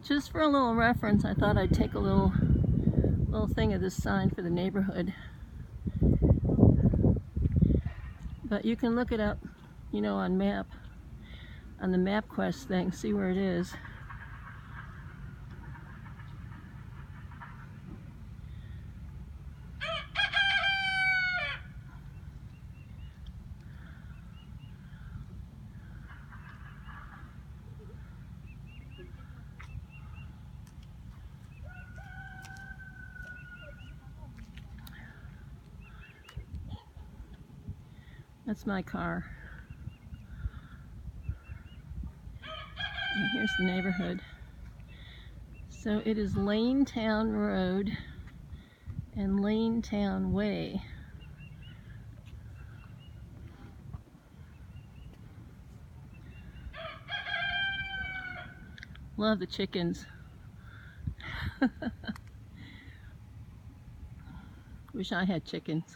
Just for a little reference, I thought I'd take a little thing of this sign for the neighborhood. But you can look it up, you know, on the MapQuest thing, see where it is. That's my car. And here's the neighborhood. So it is Lanetown Road and Lanetown Way. Love the chickens. Wish I had chickens.